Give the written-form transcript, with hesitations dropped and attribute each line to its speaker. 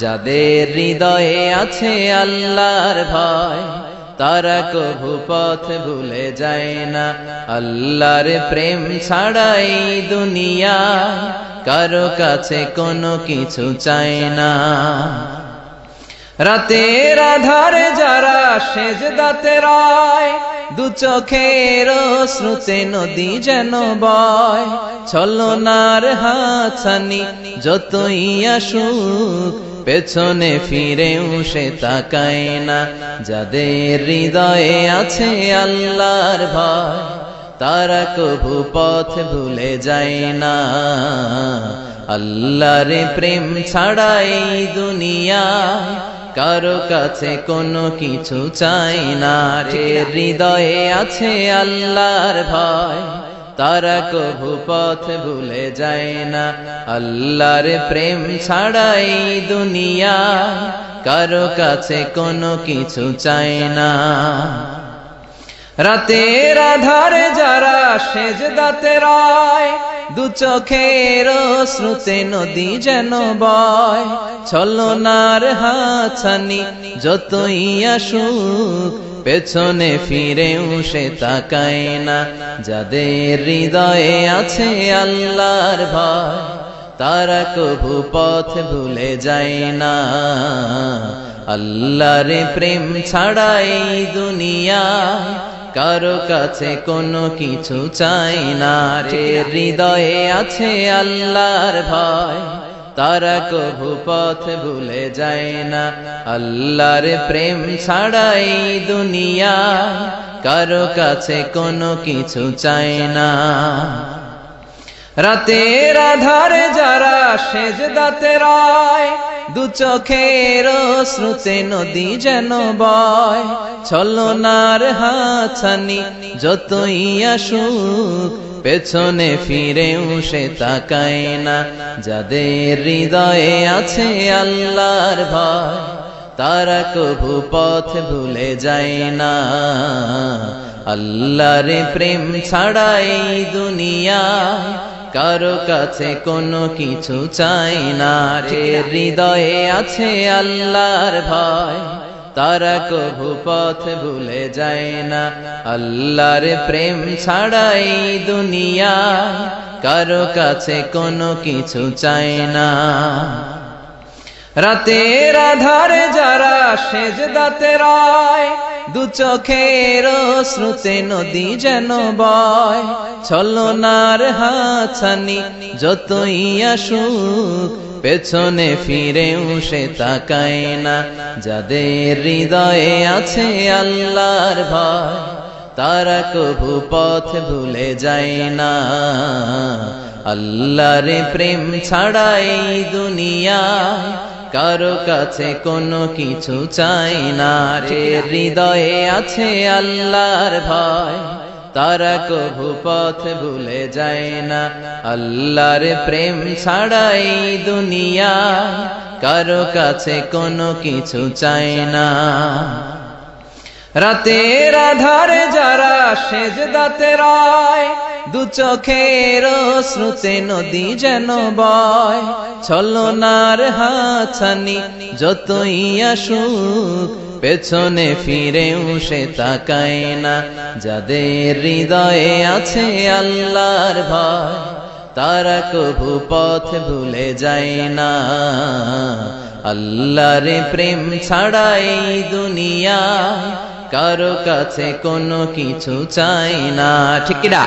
Speaker 1: যাদের হৃদয়ে আছে আল্লাহর ভয় তারা কভু পথ ভুলে যায় না। আল্লাহর প্রেম ছাড়াই দুনিয়া কারো কাছে কোনো কিছু চায় না। রাতের আধারে যারা সেজদাতে রয় দু চোখের অশ্রুতে নদী যেন বয়। ছলনার হাতছানি যতই আসুক পেছনে ফিরেও সে তাকায় না। যাদের হৃদয়ে আছে আল্লাহর ভয় তারা কভু পথ ভুলে যায় না। আল্লাহর প্রেম ছাড়াই দুনিয়া কারো কাছে কোনো কিছু চাই না। হৃদয়ে আছে আল্লাহর ভয় তারা কভু পথ ভুলে যায় না। আল্লাহর প্রেম ছাড়াই দুনিয়া কারো কাছে কোনো কিছু চায় না। রাতের আধারে যারা সেজদাতে রয় দু চোখের অশ্রুতে নদী যেন বয়। ছলনার হাতছানি যতই আসুক পেছনে ফিরেও সে তাকায় না। যাদের হৃদয়ে আছে আল্লাহর ভয় তারা কভু পথ ভুলে যায় না। আল্লাহর প্রেম ছাড়াই দুনিয়া কারো কাছে কোনো কিছু চাই না। হৃদয়ে আছে আল্লাহর ভয় তারা কভু পথ ভুলে যায় না। আল্লাহর প্রেম ছাড়াই দুনিয়া কারো কাছে কোনো কিছু চায় না। রাতের আধারে যারা সেজদাতে রয় দু চোখের অশ্রুতে নদী যেন বয়। ছলনার হাতছানি যতই আসুক পেছনে ফিরেও সে তাকায় না। যাদের হৃদয়ে আছে আল্লাহর ভয় তারা কভু পথ ভুলে যায় না। আল্লাহর প্রেম ছাড়াই দুনিয়া কারো কাছে কোনো কিছু চাই না। হৃদয়ে আছে আল্লাহর ভয় তারা কভু পথ ভুলে যায় না। আল্লাহর প্রেম ছাড়াই দুনিয়া কারো কাছে কোনো কিছু চায় না। রাতের আধারে যারা সেজদাতে রয় দু চোখের অশ্রুতে নদী যেন বয়। ছলনার হাতছানি যতই আসুক পেছনে ফিরেও সে তাকায় না। যাদের হৃদয়ে আছে আল্লাহর ভয় তারা কভু পথ ভুলে যায় না। আল্লাহর প্রেম ছাড়াই দুনিয়া কারো কাছে কোনো কিছু চাই না। হৃদয়ে আছে আল্লাহর ভয় তারা কভু পথ ভুলে যায় না। আল্লাহর প্রেম ছাড়াই দুনিয়া কারো কাছে কোনো কিছু চাই না। রাতের আধারে যারা সেজদাতে রয় দু চোখের অশ্রুতে নদী যেন বয়। ছলনার হাতছানি যতই আসুক পেছনে ফিরেও সে তাকায় না। যাদের হৃদয়ে আছে আল্লাহর ভয় তারা কভু পথ ভুলে যায় না। আল্লাহর প্রেম ছাড়াই দুনিয়া কারো কাছে কোনো কিছু চাই না। ঠিক না?